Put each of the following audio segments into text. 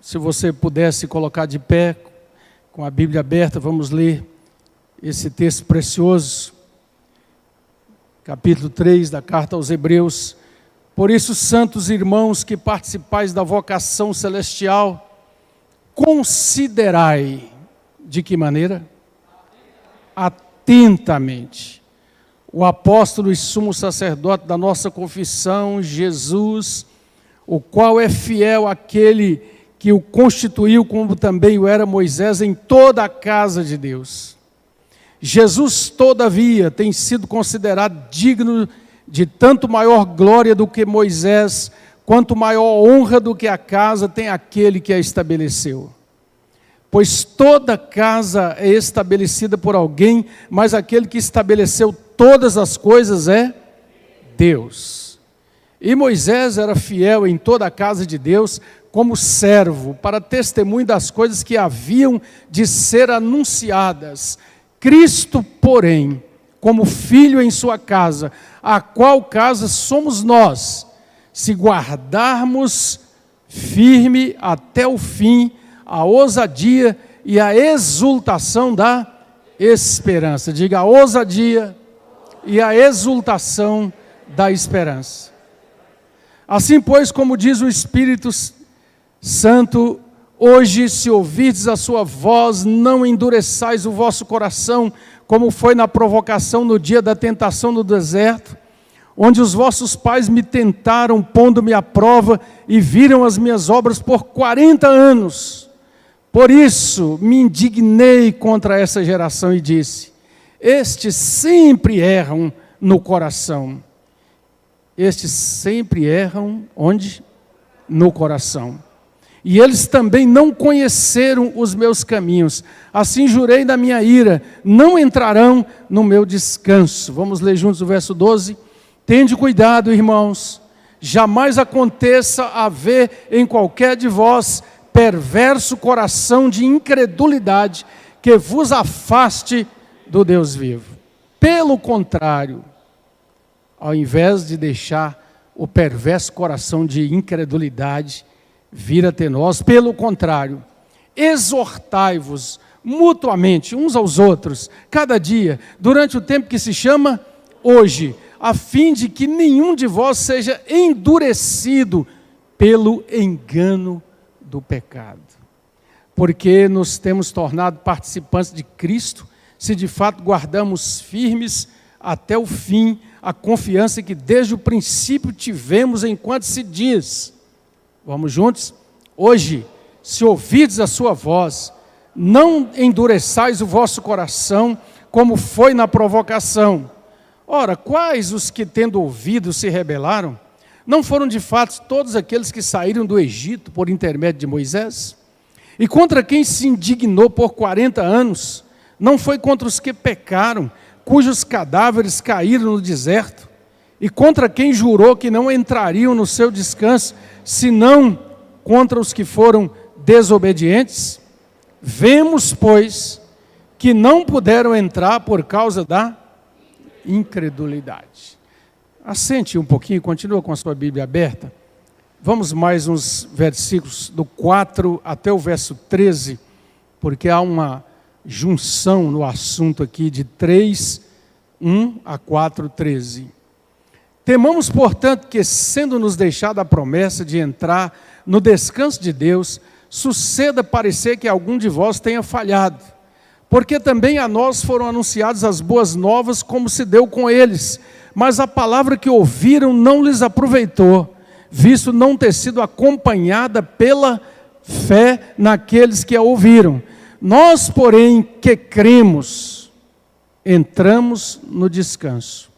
Se você pudesse colocar de pé, com a Bíblia aberta, vamos ler esse texto precioso, capítulo 3 da carta aos Hebreus. Por isso, santos irmãos que participais da vocação celestial, considerai, de que maneira? Atentamente. O apóstolo e sumo sacerdote da nossa confissão, Jesus, o qual é fiel àquele que o constituiu, como também o era Moisés, em toda a casa de Deus. Jesus, todavia, tem sido considerado digno de tanto maior glória do que Moisés, quanto maior honra do que a casa tem aquele que a estabeleceu. Pois toda casa é estabelecida por alguém, mas aquele que estabeleceu todas as coisas é Deus. E Moisés era fiel em toda a casa de Deus, como servo, para testemunho das coisas que haviam de ser anunciadas. Cristo, porém, como filho em sua casa, a qual casa somos nós, se guardarmos firme até o fim a ousadia e a exultação da esperança. Diga, a ousadia e a exultação da esperança. Assim, pois, como diz o Espírito Santo, hoje, se ouvirdes a sua voz, não endureçais o vosso coração, como foi na provocação no dia da tentação no deserto, onde os vossos pais me tentaram, pondo-me à prova, e viram as minhas obras por 40 anos. Por isso me indignei contra essa geração e disse: estes sempre erram no coração. Estes sempre erram onde? No coração. E eles também não conheceram os meus caminhos. Assim jurei na minha ira, não entrarão no meu descanso. Vamos ler juntos o verso 12. Tende cuidado, irmãos, jamais aconteça haver em qualquer de vós perverso coração de incredulidade que vos afaste do Deus vivo. Pelo contrário, ao invés de deixar o perverso coração de incredulidade vir até nós, pelo contrário, exortai-vos mutuamente uns aos outros, cada dia, durante o tempo que se chama hoje, a fim de que nenhum de vós seja endurecido pelo engano do pecado. Porque nos temos tornado participantes de Cristo, se de fato guardamos firmes até o fim a confiança que desde o princípio tivemos enquanto se diz. Vamos juntos? Hoje, se ouvirdes a sua voz, não endureçais o vosso coração, como foi na provocação. Ora, quais os que tendo ouvido se rebelaram? Não foram de fato todos aqueles que saíram do Egito por intermédio de Moisés? E contra quem se indignou por 40 anos? Não foi contra os que pecaram, cujos cadáveres caíram no deserto? E contra quem jurou que não entrariam no seu descanso, senão contra os que foram desobedientes? Vemos, pois, que não puderam entrar por causa da incredulidade. Assente um pouquinho, continua com a sua Bíblia aberta. Vamos mais uns versículos do 4 até o verso 13, porque há uma junção no assunto aqui de 3, 1 a 4, 13. Temamos, portanto, que, sendo-nos deixada a promessa de entrar no descanso de Deus, suceda parecer que algum de vós tenha falhado, porque também a nós foram anunciadas as boas novas, como se deu com eles, mas a palavra que ouviram não lhes aproveitou, visto não ter sido acompanhada pela fé naqueles que a ouviram. Nós, porém, que cremos, entramos no descanso,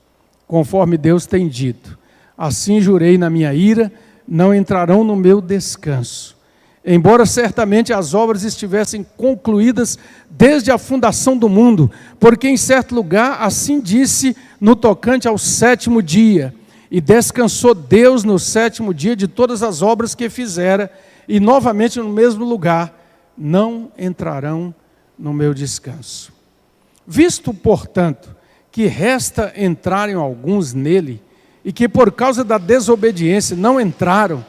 conforme Deus tem dito. Assim jurei na minha ira, não entrarão no meu descanso. Embora certamente as obras estivessem concluídas desde a fundação do mundo, porque em certo lugar assim disse no tocante ao 7º dia, e descansou Deus no 7º dia de todas as obras que fizera, e novamente no mesmo lugar, não entrarão no meu descanso. Visto, portanto, que resta entrarem alguns nele, e que por causa da desobediência não entraram,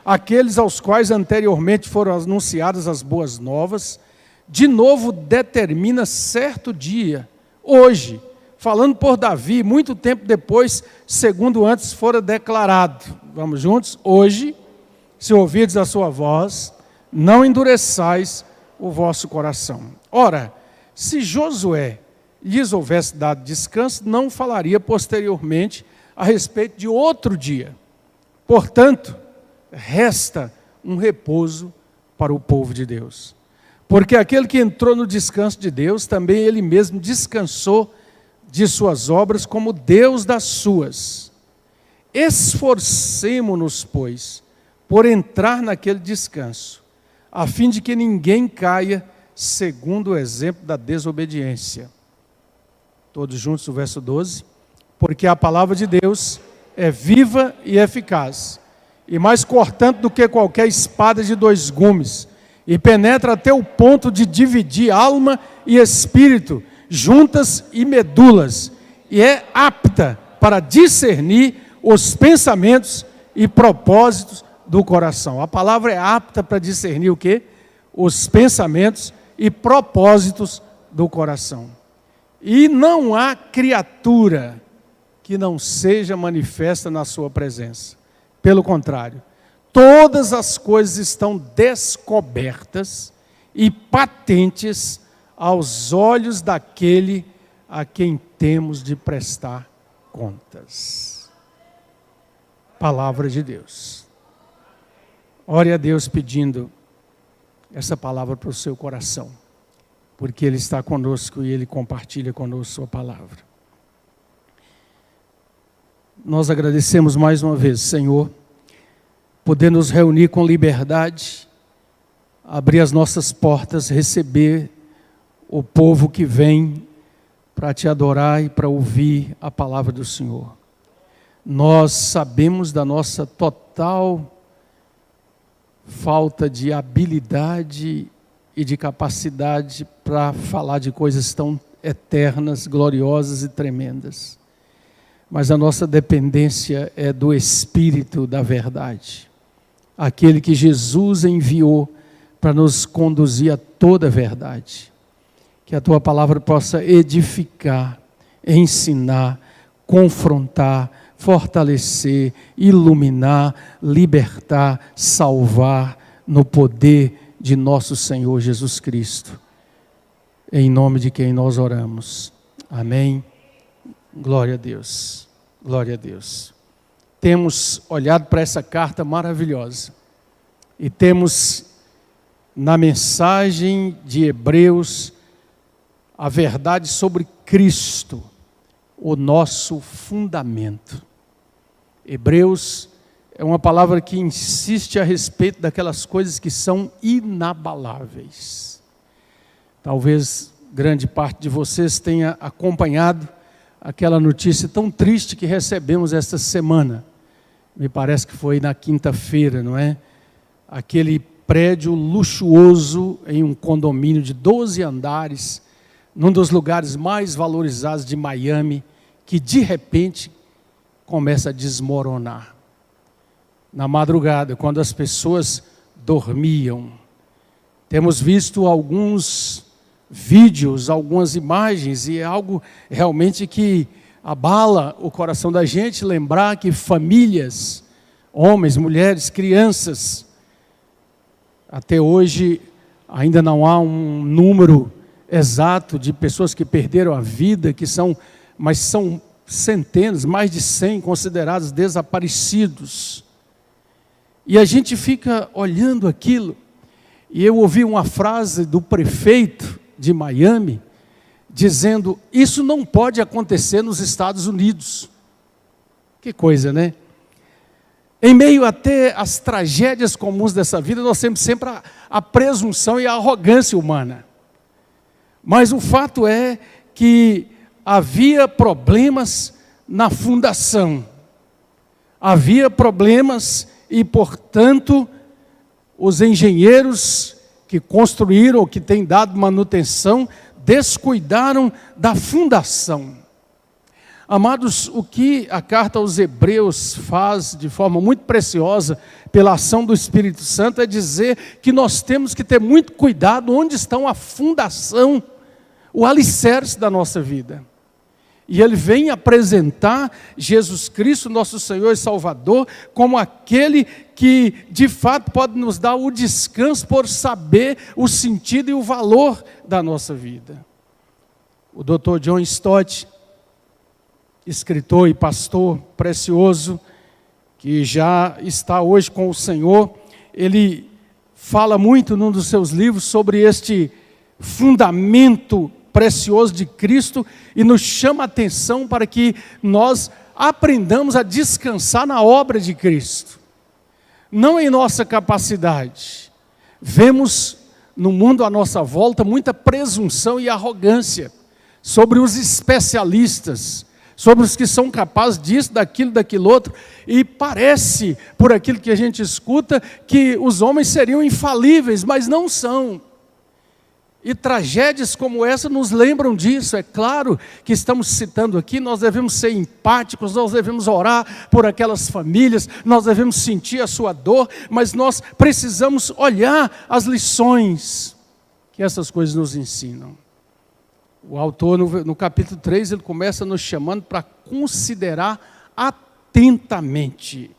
aqueles aos quais anteriormente foram anunciadas as boas novas, de novo determina certo dia, hoje, falando por Davi, muito tempo depois, segundo antes fora declarado. Vamos juntos? Hoje, se ouvirdes a sua voz, não endureçais o vosso coração. Ora, se Josué lhes houvesse dado descanso, não falaria posteriormente a respeito de outro dia. Portanto, resta um repouso para o povo de Deus. Porque aquele que entrou no descanso de Deus, também ele mesmo descansou de suas obras como Deus das suas. Esforcemo-nos, pois, por entrar naquele descanso, a fim de que ninguém caia segundo o exemplo da desobediência. Todos juntos o verso 12. Porque a palavra de Deus é viva e eficaz, e mais cortante do que qualquer espada de dois gumes, e penetra até o ponto de dividir alma e espírito, juntas e medulas, e é apta para discernir os pensamentos e propósitos do coração. A palavra é apta para discernir o quê? Os pensamentos e propósitos do coração. E não há criatura que não seja manifesta na sua presença. Pelo contrário, todas as coisas estão descobertas e patentes aos olhos daquele a quem temos de prestar contas. Palavra de Deus. Ore a Deus pedindo essa palavra para o seu coração, porque Ele está conosco e Ele compartilha conosco sua palavra. Nós agradecemos mais uma vez, Senhor, poder nos reunir com liberdade, abrir as nossas portas, receber o povo que vem para te adorar e para ouvir a palavra do Senhor. Nós sabemos da nossa total falta de habilidade e de capacidade para falar de coisas tão eternas, gloriosas e tremendas. Mas a nossa dependência é do Espírito da verdade, aquele que Jesus enviou para nos conduzir a toda a verdade. Que a tua palavra possa edificar, ensinar, confrontar, fortalecer, iluminar, libertar, salvar, no poder de nosso Senhor Jesus Cristo. Em nome de quem nós oramos. Amém. Glória a Deus. Glória a Deus. Temos olhado para essa carta maravilhosa e temos na mensagem de Hebreus a verdade sobre Cristo, o nosso fundamento. Hebreus é uma palavra que insiste a respeito daquelas coisas que são inabaláveis. Talvez grande parte de vocês tenha acompanhado aquela notícia tão triste que recebemos esta semana. Me parece que foi na quinta-feira, não é? Aquele prédio luxuoso em um condomínio de 12 andares, num dos lugares mais valorizados de Miami, que de repente começa a desmoronar. Na madrugada, quando as pessoas dormiam. Temos visto alguns vídeos, algumas imagens, e é algo realmente que abala o coração da gente, lembrar que famílias, homens, mulheres, crianças, até hoje ainda não há um número exato de pessoas que perderam a vida, mas são centenas, mais de 100 considerados desaparecidos. E a gente fica olhando aquilo, e eu ouvi uma frase do prefeito de Miami, dizendo, isso não pode acontecer nos Estados Unidos. Que coisa, né? Em meio até às tragédias comuns dessa vida, nós temos sempre a presunção e a arrogância humana. Mas o fato é que havia problemas na fundação. Havia problemas e, portanto, os engenheiros que construíram, ou que têm dado manutenção, descuidaram da fundação. Amados, o que a carta aos Hebreus faz de forma muito preciosa, pela ação do Espírito Santo, é dizer que nós temos que ter muito cuidado onde estão a fundação, o alicerce da nossa vida. E ele vem apresentar Jesus Cristo, nosso Senhor e Salvador, como aquele que de fato pode nos dar o descanso por saber o sentido e o valor da nossa vida. O Dr. John Stott, escritor e pastor precioso, que já está hoje com o Senhor, ele fala muito num dos seus livros sobre este fundamento precioso de Cristo e nos chama a atenção para que nós aprendamos a descansar na obra de Cristo, não em nossa capacidade. Vemos no mundo à nossa volta muita presunção e arrogância sobre os especialistas, sobre os que são capazes disso, daquilo outro, e parece, por aquilo que a gente escuta, que os homens seriam infalíveis, mas não são. E tragédias como essa nos lembram disso. É claro que estamos citando aqui, nós devemos ser empáticos, nós devemos orar por aquelas famílias, nós devemos sentir a sua dor, mas nós precisamos olhar as lições que essas coisas nos ensinam. O autor, no capítulo 3, ele começa nos chamando para considerar atentamente.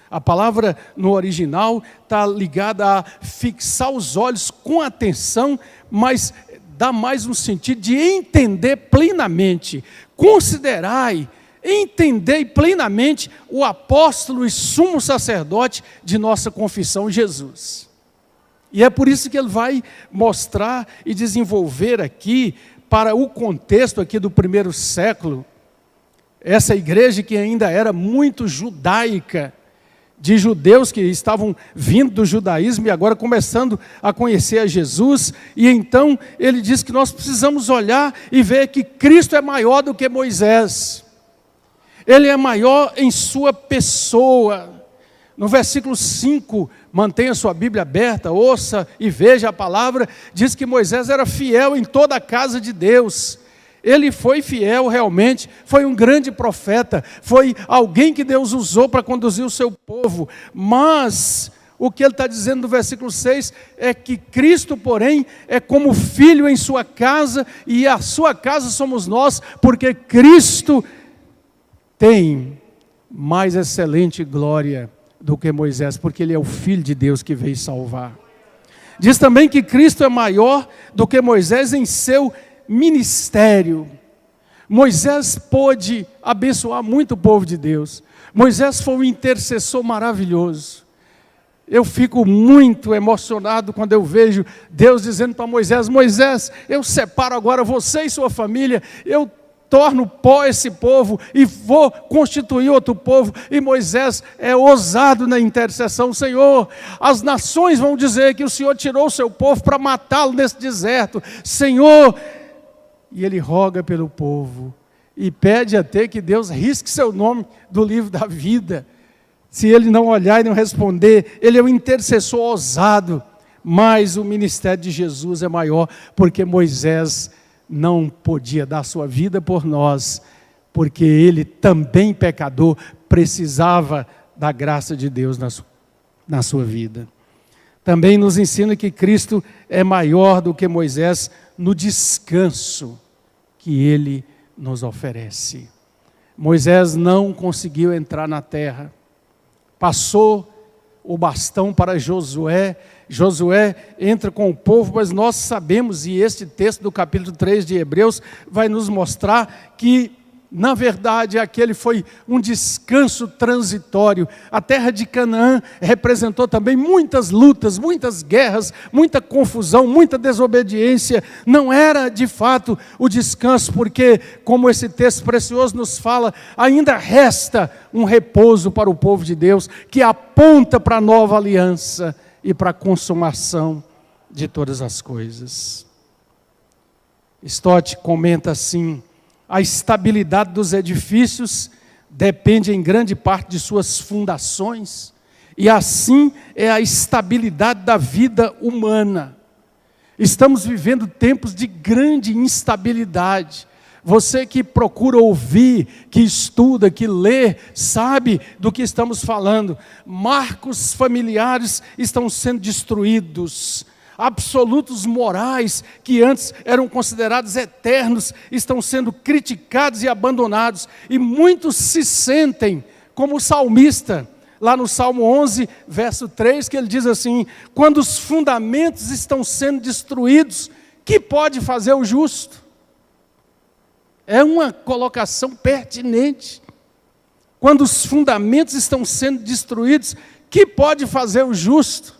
A palavra no original está ligada a fixar os olhos com atenção, mas dá mais um sentido de entender plenamente. Considerai, entendei plenamente o apóstolo e sumo sacerdote de nossa confissão, Jesus. E é por isso que ele vai mostrar e desenvolver aqui, para o contexto aqui do primeiro século, essa igreja que ainda era muito judaica, de judeus que estavam vindo do judaísmo e agora começando a conhecer a Jesus, e então ele diz que nós precisamos olhar e ver que Cristo é maior do que Moisés, ele é maior em sua pessoa. No versículo 5, mantenha sua Bíblia aberta, ouça e veja a palavra, diz que Moisés era fiel em toda a casa de Deus. Ele foi fiel realmente, foi um grande profeta, foi alguém que Deus usou para conduzir o seu povo. Mas o que ele está dizendo no versículo 6 é que Cristo, porém, é como filho em sua casa, e a sua casa somos nós, porque Cristo tem mais excelente glória do que Moisés, porque ele é o Filho de Deus que veio salvar. Diz também que Cristo é maior do que Moisés em seu ministério. Moisés pôde abençoar muito o povo de Deus. Moisés foi um intercessor maravilhoso. Eu fico muito emocionado quando eu vejo Deus dizendo para Moisés: Moisés, eu separo agora você e sua família, eu torno pó esse povo e vou constituir outro povo. E Moisés é ousado na intercessão: Senhor, as nações vão dizer que o Senhor tirou o seu povo para matá-lo nesse deserto, Senhor. E ele roga pelo povo e pede até que Deus risque seu nome do livro da vida, se ele não olhar e não responder. Ele é um intercessor ousado, mas o ministério de Jesus é maior, porque Moisés não podia dar sua vida por nós, porque ele também pecador precisava da graça de Deus na sua vida. Também nos ensina que Cristo é maior do que Moisés no descanso que ele nos oferece. Moisés não conseguiu entrar na terra, passou o bastão para Josué. Josué entra com o povo, mas nós sabemos, e este texto do capítulo 3 de Hebreus vai nos mostrar que, na verdade, aquele foi um descanso transitório. A terra de Canaã representou também muitas lutas, muitas guerras, muita confusão, muita desobediência. Não era, de fato, o descanso, porque, como esse texto precioso nos fala, ainda resta um repouso para o povo de Deus, que aponta para a nova aliança e para a consumação de todas as coisas. Stott comenta assim: a estabilidade dos edifícios depende em grande parte de suas fundações, e assim é a estabilidade da vida humana. Estamos vivendo tempos de grande instabilidade. Você que procura ouvir, que estuda, que lê, sabe do que estamos falando. Marcos familiares estão sendo destruídos. Absolutos morais, que antes eram considerados eternos, estão sendo criticados e abandonados. E muitos se sentem como o salmista, lá no Salmo 11, verso 3, que ele diz assim: quando os fundamentos estão sendo destruídos, que pode fazer o justo? É uma colocação pertinente. Quando os fundamentos estão sendo destruídos, que pode fazer o justo?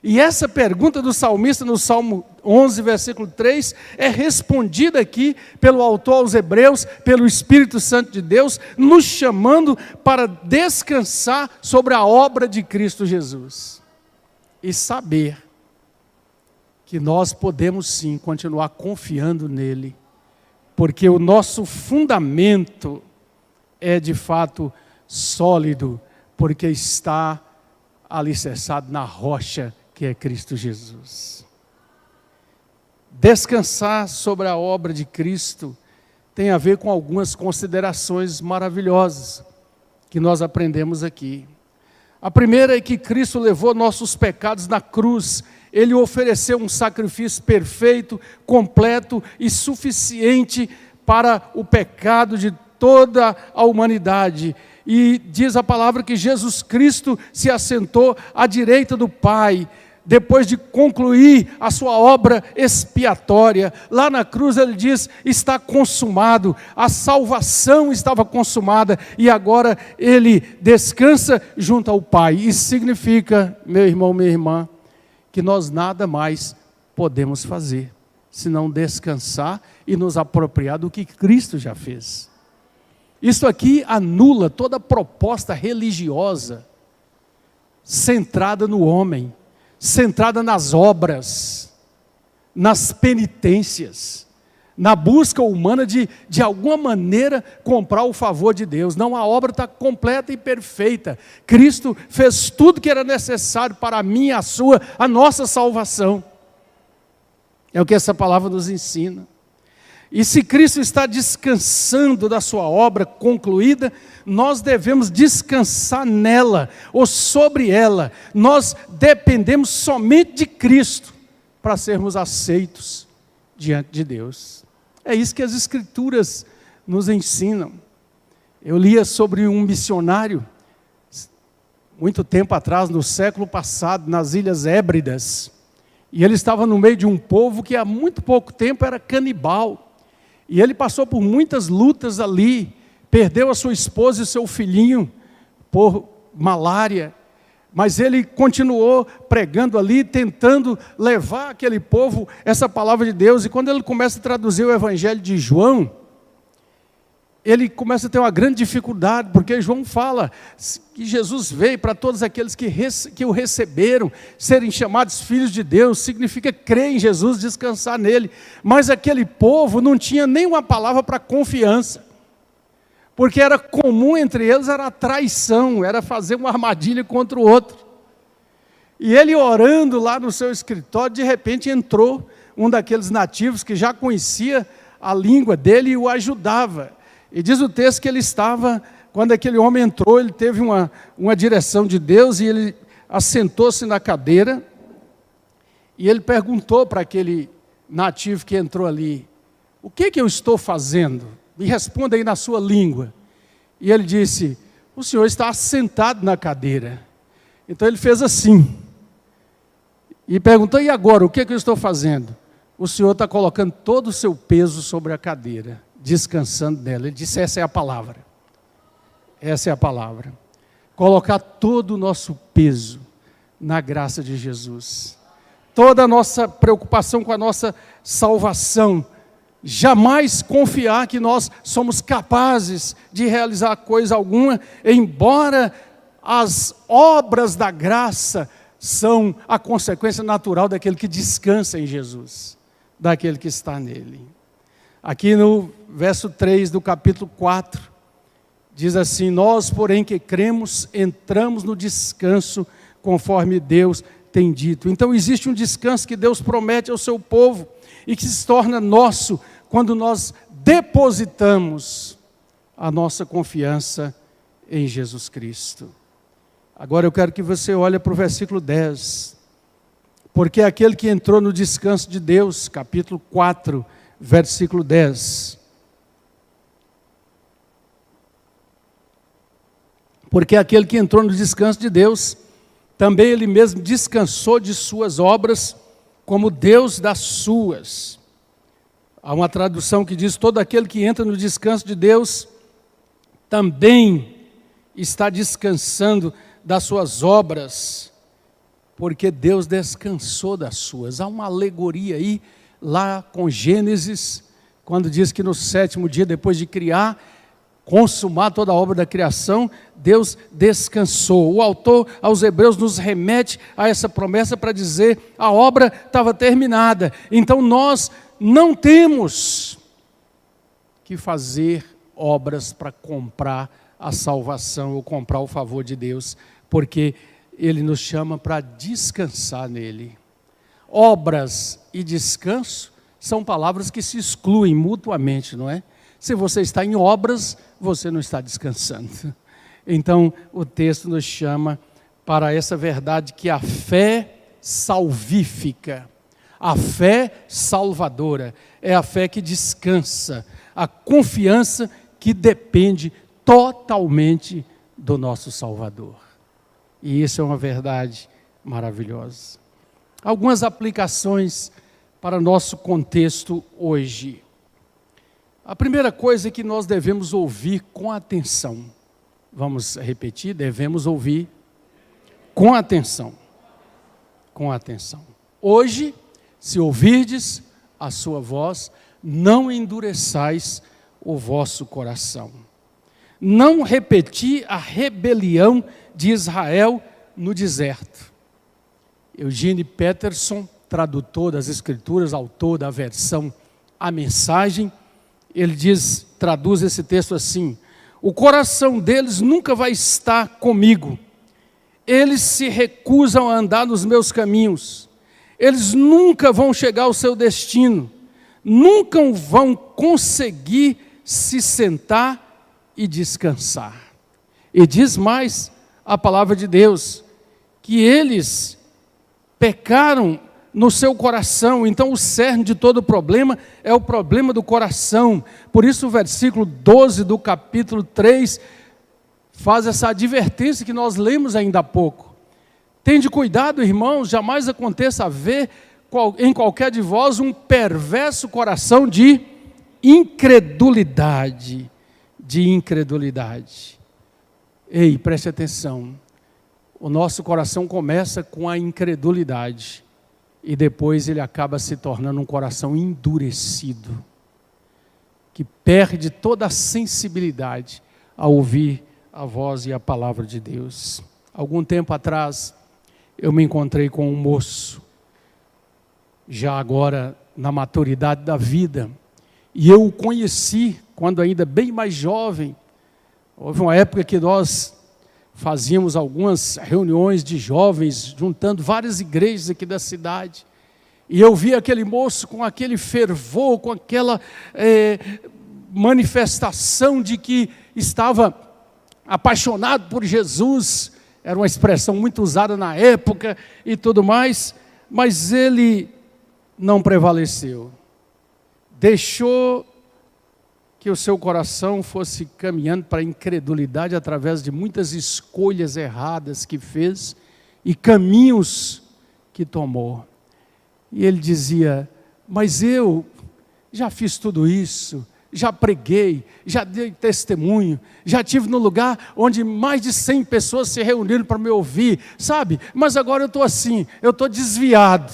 E essa pergunta do salmista no Salmo 11, versículo 3, é respondida aqui pelo autor aos Hebreus, pelo Espírito Santo de Deus, nos chamando para descansar sobre a obra de Cristo Jesus. E saber que nós podemos sim continuar confiando nele, porque o nosso fundamento é de fato sólido, porque está alicerçado na rocha que é Cristo Jesus. Descansar sobre a obra de Cristo tem a ver com algumas considerações maravilhosas que nós aprendemos aqui. A primeira é que Cristo levou nossos pecados na cruz. Ele ofereceu um sacrifício perfeito, completo e suficiente para o pecado de toda a humanidade. E diz a palavra que Jesus Cristo se assentou à direita do Pai, depois de concluir a sua obra expiatória. Lá na cruz ele diz: está consumado, a salvação estava consumada, e agora ele descansa junto ao Pai. Isso significa, meu irmão, minha irmã, que nós nada mais podemos fazer, senão descansar e nos apropriar do que Cristo já fez. Isso aqui anula toda proposta religiosa centrada no homem, centrada nas obras, nas penitências, na busca humana de alguma maneira comprar o favor de Deus. Não, a obra está completa e perfeita. Cristo fez tudo que era necessário para a minha, a nossa salvação. É o que essa palavra nos ensina. E se Cristo está descansando da sua obra concluída, nós devemos descansar nela, ou sobre ela. Nós dependemos somente de Cristo para sermos aceitos diante de Deus. É isso que as Escrituras nos ensinam. Eu lia sobre um missionário, muito tempo atrás, no século passado, nas Ilhas Hébridas, e ele estava no meio de um povo que há muito pouco tempo era canibal. E ele passou por muitas lutas ali, perdeu a sua esposa e seu filhinho por malária, mas ele continuou pregando ali, tentando levar aquele povo essa palavra de Deus. E quando ele começa a traduzir o Evangelho de João, ele começa a ter uma grande dificuldade, porque João fala que Jesus veio para todos aqueles que o receberam, serem chamados filhos de Deus, significa crer em Jesus, descansar nele. Mas aquele povo não tinha nenhuma palavra para confiança, porque era comum entre eles, era a traição, era fazer uma armadilha contra o outro. E ele orando lá no seu escritório, de repente entrou um daqueles nativos que já conhecia a língua dele e o ajudava. E diz o texto que ele estava, quando aquele homem entrou, ele teve uma direção de Deus e ele assentou-se na cadeira e ele perguntou para aquele nativo que entrou ali: o que eu estou fazendo? Me responda aí na sua língua. E ele disse: o senhor está assentado na cadeira. Então ele fez assim e perguntou: e agora, o que eu estou fazendo? O senhor está colocando todo o seu peso sobre a cadeira, descansando nela. Ele disse: essa é a palavra. Essa é a palavra. Colocar todo o nosso peso na graça de Jesus. Toda a nossa preocupação com a nossa salvação. Jamais confiar que nós somos capazes de realizar coisa alguma, embora as obras da graça são a consequência natural daquele que descansa em Jesus, daquele que está nele. Aqui no verso 3 do capítulo 4, diz assim: nós, porém, que cremos, entramos no descanso, conforme Deus tem dito. Então existe um descanso que Deus promete ao seu povo, e que se torna nosso, quando nós depositamos a nossa confiança em Jesus Cristo. Agora eu quero que você olhe para o versículo 10. Porque aquele que entrou no descanso de Deus, capítulo 4, versículo 10. Porque aquele que entrou no descanso de Deus, também ele mesmo descansou de suas obras, como Deus das suas. Há uma tradução que diz: todo aquele que entra no descanso de Deus, também está descansando das suas obras, porque Deus descansou das suas. Há uma alegoria aí, lá com Gênesis, quando diz que no 7º dia, depois de criar, consumar toda a obra da criação, Deus descansou. O autor aos Hebreus nos remete a essa promessa para dizer: a obra estava terminada. Então nós não temos que fazer obras para comprar a salvação ou comprar o favor de Deus, porque Ele nos chama para descansar nele. Obras e descanso são palavras que se excluem mutuamente, não é? Se você está em obras, você não está descansando. Então, o texto nos chama para essa verdade que a fé salvífica, a fé salvadora, é a fé que descansa, a confiança que depende totalmente do nosso Salvador. E isso é uma verdade maravilhosa. Algumas aplicações para nosso contexto hoje. A primeira coisa é que nós devemos ouvir com atenção. Vamos repetir, devemos ouvir com atenção. Com atenção. Hoje, se ouvirdes a sua voz, não endureçais o vosso coração. Não repeti a rebelião de Israel no deserto. Eugene Peterson, tradutor das Escrituras, autor da versão A Mensagem, ele traduz esse texto assim: o coração deles nunca vai estar comigo, eles se recusam a andar nos meus caminhos, eles nunca vão chegar ao seu destino, nunca vão conseguir se sentar e descansar. E diz mais a palavra de Deus, que eles pecaram no seu coração. Então o cerne de todo o problema é o problema do coração. Por isso o versículo 12 do capítulo 3 faz essa advertência que nós lemos ainda há pouco. Tende cuidado, irmãos, jamais aconteça haver em qualquer de vós um perverso coração de incredulidade. De incredulidade. Ei, preste atenção. O nosso coração começa com a incredulidade e depois ele acaba se tornando um coração endurecido, que perde toda a sensibilidade a ouvir a voz e a palavra de Deus. Algum tempo atrás, eu me encontrei com um moço, já agora na maturidade da vida, e eu o conheci quando ainda bem mais jovem. Houve uma época que nós fazíamos algumas reuniões de jovens, juntando várias igrejas aqui da cidade, e eu vi aquele moço com aquele fervor, com aquela manifestação de que estava apaixonado por Jesus, era uma expressão muito usada na época e tudo mais, mas ele não prevaleceu, deixou que o seu coração fosse caminhando para a incredulidade através de muitas escolhas erradas que fez e caminhos que tomou. E ele dizia: mas eu já fiz tudo isso, já preguei, já dei testemunho, já estive no lugar onde mais de 100 pessoas se reuniram para me ouvir, sabe? Mas agora eu estou assim, eu estou desviado.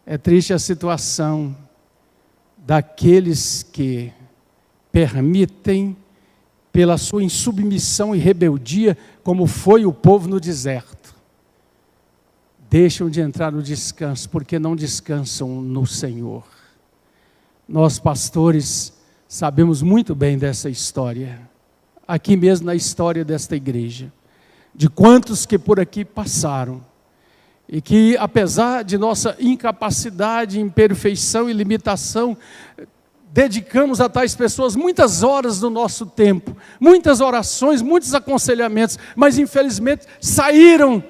É triste a situação daqueles que permitem, pela sua insubmissão e rebeldia, como foi o povo no deserto, deixam de entrar no descanso, porque não descansam no Senhor. Nós, pastores, sabemos muito bem dessa história, aqui mesmo na história desta igreja, de quantos que por aqui passaram, E que, apesar de nossa incapacidade, imperfeição e limitação, dedicamos a tais pessoas muitas horas do nosso tempo, muitas orações, muitos aconselhamentos, mas infelizmente saíram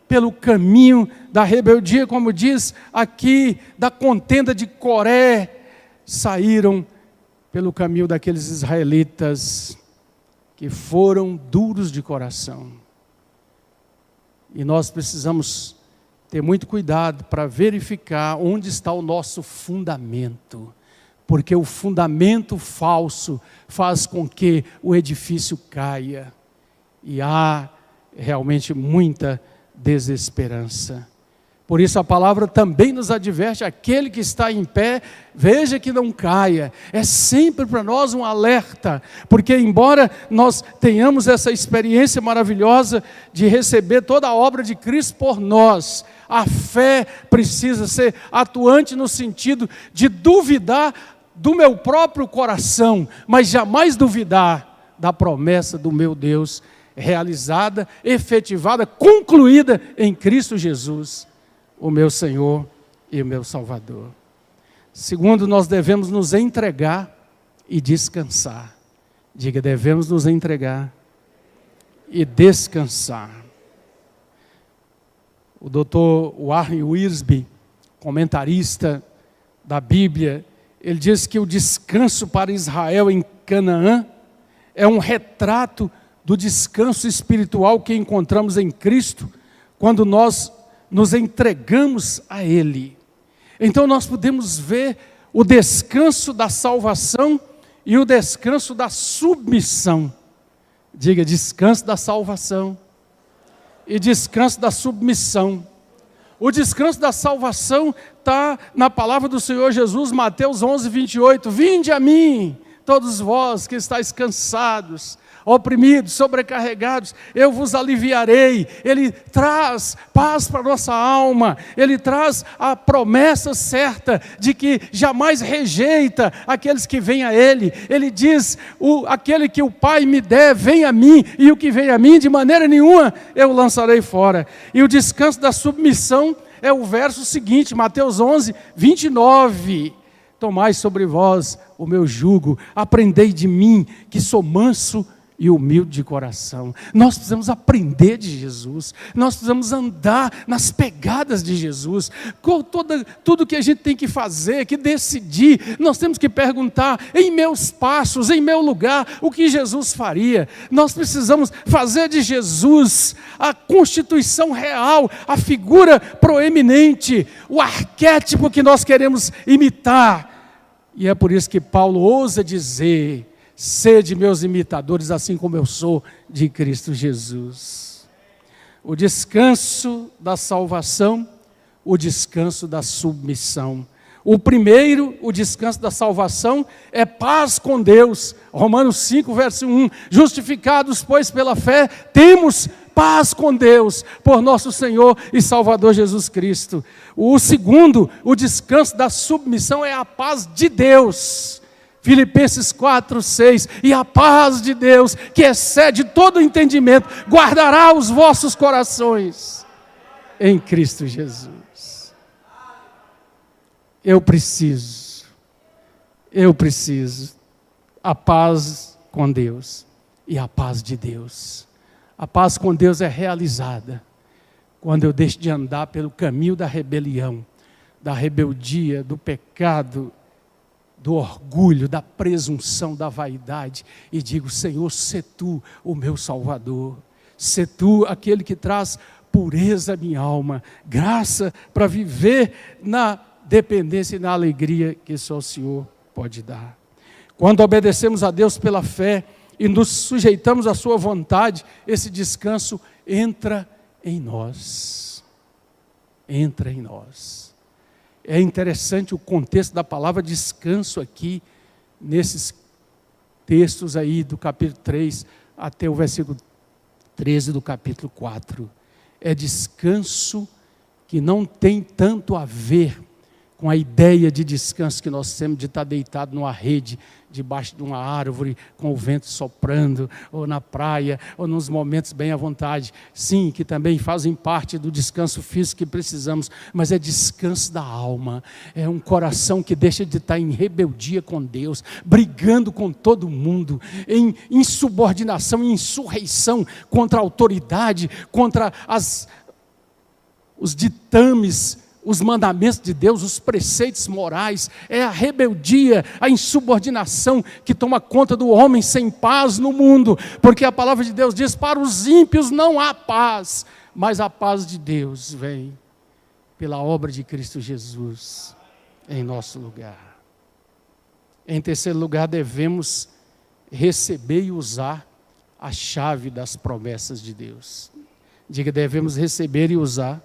pelo caminho da rebeldia, como diz aqui, da contenda de Coré, saíram pelo caminho daqueles israelitas que foram duros de coração. E nós precisamos ter muito cuidado para verificar onde está o nosso fundamento, porque o fundamento falso faz com que o edifício caia, e há realmente muita desesperança. Por isso a palavra também nos adverte: aquele que está em pé, veja que não caia. É sempre para nós um alerta, porque embora nós tenhamos essa experiência maravilhosa de receber toda a obra de Cristo por nós, a fé precisa ser atuante no sentido de duvidar do meu próprio coração, mas jamais duvidar da promessa do meu Deus, realizada, efetivada, concluída em Cristo Jesus, o meu Senhor e o meu Salvador. Segundo, nós devemos nos entregar e descansar. Diga, devemos nos entregar e descansar. O Dr. Warren Wiersbe, comentarista da Bíblia, ele diz que o descanso para Israel em Canaã é um retrato do descanso espiritual que encontramos em Cristo, quando nós nos entregamos a Ele. Então nós podemos ver o descanso da salvação e o descanso da submissão. Diga, descanso da salvação e descanso da submissão. O descanso da salvação está na palavra do Senhor Jesus, Mateus 11, 28. Vinde a mim, todos vós que estáis cansados, oprimidos, sobrecarregados, eu vos aliviarei. Ele traz paz para a nossa alma, Ele traz a promessa certa de que jamais rejeita aqueles que vêm a Ele. Ele diz, aquele que o Pai me der, vem a mim, e o que vem a mim, de maneira nenhuma eu lançarei fora. E o descanso da submissão é o verso seguinte, Mateus 11, 29. Tomai sobre vós o meu jugo, aprendei de mim, que sou manso e humilde de coração. Nós precisamos aprender de Jesus, nós precisamos andar nas pegadas de Jesus. Tudo que a gente tem que fazer, que decidir, nós temos que perguntar, em meus passos, em meu lugar, o que Jesus faria. Nós precisamos fazer de Jesus a constituição real, a figura proeminente, o arquétipo que nós queremos imitar. E é por isso que Paulo ousa dizer: sede meus imitadores, assim como eu sou de Cristo Jesus. O descanso da salvação, o descanso da submissão. O primeiro, o descanso da salvação, é paz com Deus. Romanos 5, verso 1. Justificados, pois, pela fé, temos paz com Deus, por nosso Senhor e Salvador Jesus Cristo. O segundo, o descanso da submissão, é a paz de Deus. Filipenses 4, 6, e a paz de Deus, que excede todo o entendimento, guardará os vossos corações em Cristo Jesus. Eu preciso a paz com Deus e a paz de Deus. A paz com Deus é realizada quando eu deixo de andar pelo caminho da rebelião, da rebeldia, do pecado, do orgulho, da presunção, da vaidade, e digo: Senhor, sê tu o meu Salvador, sê tu aquele que traz pureza à minha alma, graça para viver na dependência e na alegria que só o Senhor pode dar. Quando obedecemos a Deus pela fé e nos sujeitamos à sua vontade, esse descanso entra em nós. Entra em nós. É interessante o contexto da palavra descanso aqui, nesses textos aí do capítulo 3 até o versículo 13 do capítulo 4. É descanso que não tem tanto a ver com a ideia de descanso que nós temos de estar deitado numa rede, debaixo de uma árvore, com o vento soprando, ou na praia, ou nos momentos bem à vontade. Sim, que também fazem parte do descanso físico que precisamos, mas é descanso da alma. É um coração que deixa de estar em rebeldia com Deus, brigando com todo mundo, em insubordinação, em insurreição contra a autoridade, contra os ditames, os mandamentos de Deus, os preceitos morais. É a rebeldia, a insubordinação que toma conta do homem sem paz no mundo, porque a palavra de Deus diz: para os ímpios não há paz, mas a paz de Deus vem pela obra de Cristo Jesus em nosso lugar. Em terceiro lugar, devemos receber e usar a chave das promessas de Deus. Diga: devemos receber e usar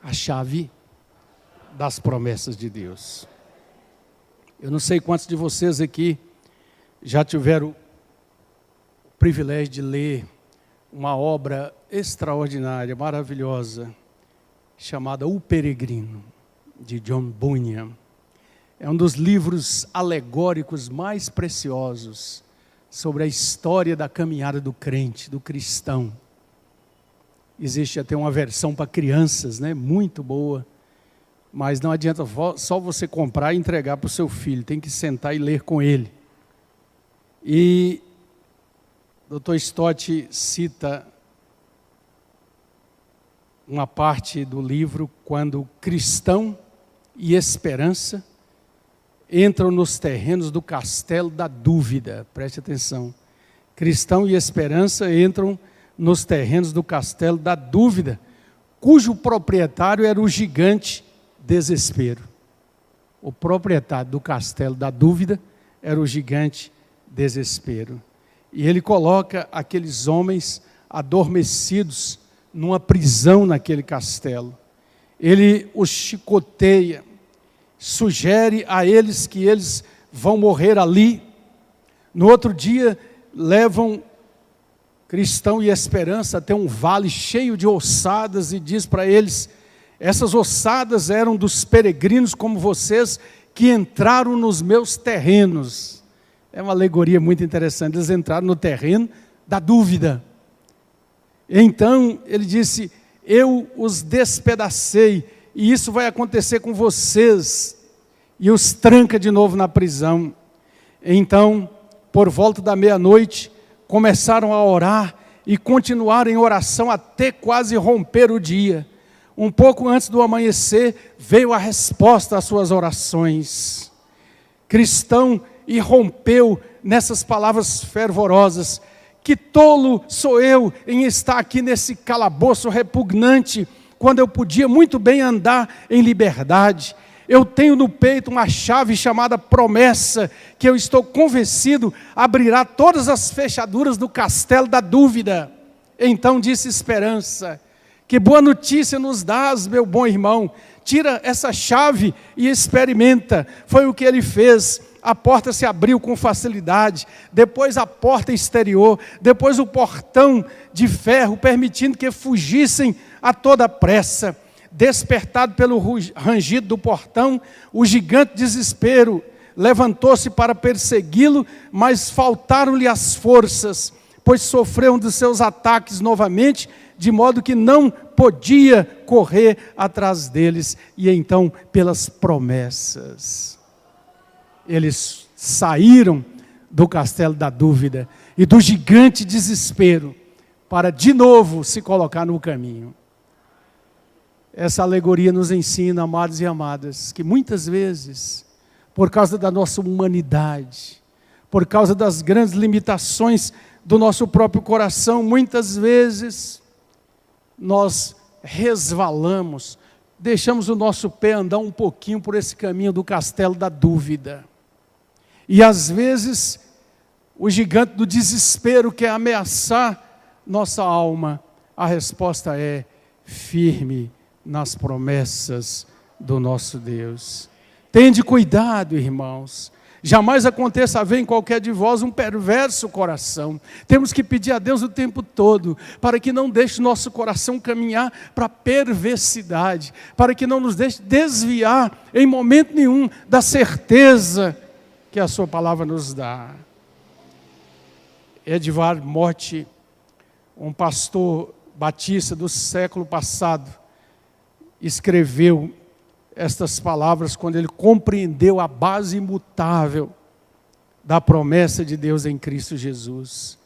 a chave das promessas de Deus. Eu não sei quantos de vocês aqui já tiveram o privilégio de ler uma obra extraordinária, maravilhosa, chamada O Peregrino, de John Bunyan. É um dos livros alegóricos mais preciosos sobre a história da caminhada do crente, do cristão. Existe até uma versão para crianças, né? Muito boa, mas não adianta só você comprar e entregar para o seu filho, tem que sentar e ler com ele. E Dr. Stott cita uma parte do livro quando cristão e esperança entram nos terrenos do castelo da dúvida. Preste atenção. Cristão e esperança entram nos terrenos do castelo da dúvida, cujo proprietário era o gigante desespero. O proprietário do castelo da dúvida era o gigante desespero. E ele coloca aqueles homens adormecidos numa prisão naquele castelo. Ele os chicoteia, sugere a eles que eles vão morrer ali. No outro dia, levam cristão e esperança até um vale cheio de ossadas e diz para eles: essas ossadas eram dos peregrinos como vocês que entraram nos meus terrenos. É uma alegoria muito interessante. Eles entraram no terreno da dúvida. Então ele disse: eu os despedacei e isso vai acontecer com vocês. E os tranca de novo na prisão. Então, por volta da meia-noite, começaram a orar e continuaram em oração até quase romper o dia. Um pouco antes do amanhecer, veio a resposta às suas orações. Cristão irrompeu nessas palavras fervorosas: que tolo sou eu em estar aqui nesse calabouço repugnante, quando eu podia muito bem andar em liberdade. Eu tenho no peito uma chave chamada promessa, que eu estou convencido abrirá todas as fechaduras do castelo da dúvida. Então disse esperança: que boa notícia nos dás, meu bom irmão, tira essa chave e experimenta. Foi o que ele fez. A porta se abriu com facilidade, depois a porta exterior, depois o portão de ferro, permitindo que fugissem a toda pressa. Despertado pelo rangido do portão, o gigante desespero levantou-se para persegui-lo, mas faltaram-lhe as forças, pois sofreu um dos seus ataques novamente, de modo que não podia correr atrás deles. E então, pelas promessas, eles saíram do castelo da dúvida e do gigante desespero, para de novo se colocar no caminho. Essa alegoria nos ensina, amados e amadas, que muitas vezes, por causa da nossa humanidade, por causa das grandes limitações do nosso próprio coração, muitas vezes nós resvalamos, deixamos o nosso pé andar um pouquinho por esse caminho do castelo da dúvida. E às vezes o gigante do desespero quer ameaçar nossa alma. A resposta é: firme nas promessas do nosso Deus. Tende cuidado, irmãos, Jamais aconteça haver em qualquer de vós um perverso coração. Temos que pedir a Deus o tempo todo, para que não deixe nosso coração caminhar para a perversidade, para que não nos deixe desviar em momento nenhum da certeza que a sua palavra nos dá. Edvard Mote, um pastor batista do século passado, escreveu estas palavras quando ele compreendeu a base imutável da promessa de Deus em Cristo Jesus.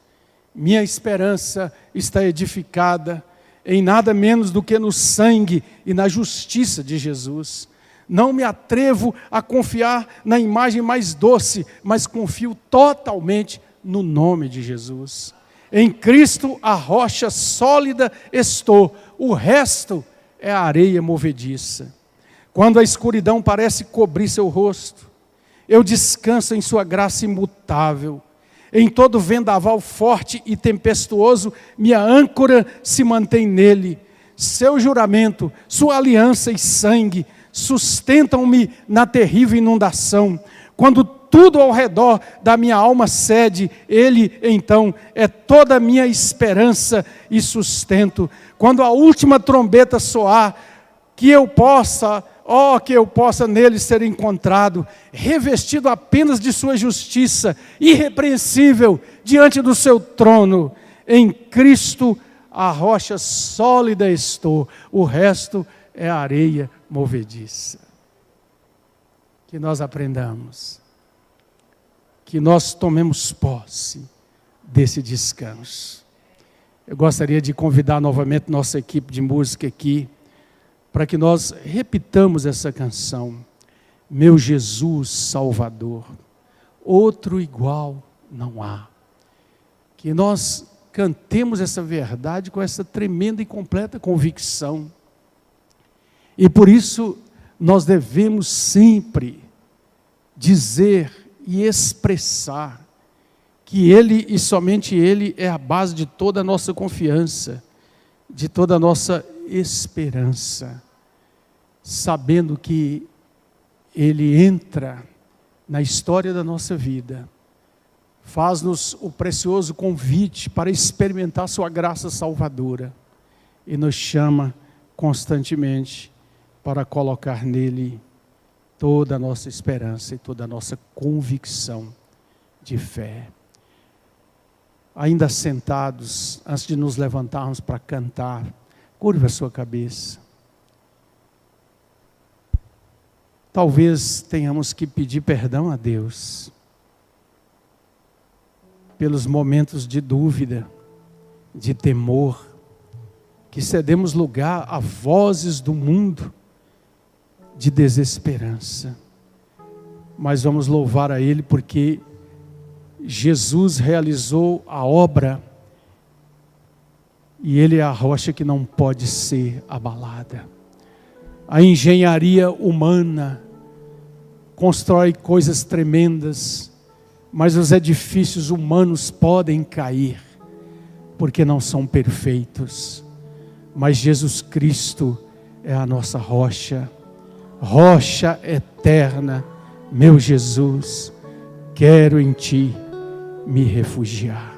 Minha esperança está edificada em nada menos do que no sangue e na justiça de Jesus. Não me atrevo a confiar na imagem mais doce, mas confio totalmente no nome de Jesus. Em Cristo a rocha sólida estou, o resto é a areia movediça. Quando a escuridão parece cobrir seu rosto, eu descanso em sua graça imutável. Em todo vendaval forte e tempestuoso, minha âncora se mantém nele. Seu juramento, sua aliança e sangue sustentam-me na terrível inundação. Quando tudo ao redor da minha alma cede, ele, então, é toda a minha esperança e sustento. Quando a última trombeta soar, que eu possa nele ser encontrado, revestido apenas de sua justiça, irrepreensível diante do seu trono. Em Cristo a rocha sólida estou, o resto é areia movediça. Que nós aprendamos, que nós tomemos posse desse descanso. Eu gostaria de convidar novamente nossa equipe de música aqui, para que nós repitamos essa canção. Meu Jesus Salvador, outro igual não há. Que nós cantemos essa verdade com essa tremenda e completa convicção. E por isso nós devemos sempre dizer e expressar que Ele e somente Ele é a base de toda a nossa confiança, de toda a nossa esperança, sabendo que Ele entra na história da nossa vida, faz-nos o precioso convite para experimentar sua graça salvadora e nos chama constantemente para colocar nele toda a nossa esperança e toda a nossa convicção de fé. Ainda sentados, antes de nos levantarmos para cantar, curva a sua cabeça. Talvez tenhamos que pedir perdão a Deus pelos momentos de dúvida, de temor, que cedemos lugar a vozes do mundo de desesperança. Mas vamos louvar a Ele porque Jesus realizou a obra e Ele é a rocha que não pode ser abalada. A engenharia humana constrói coisas tremendas, mas os edifícios humanos podem cair, porque não são perfeitos. Mas Jesus Cristo é a nossa rocha, rocha eterna. Meu Jesus, quero em Ti me refugiar.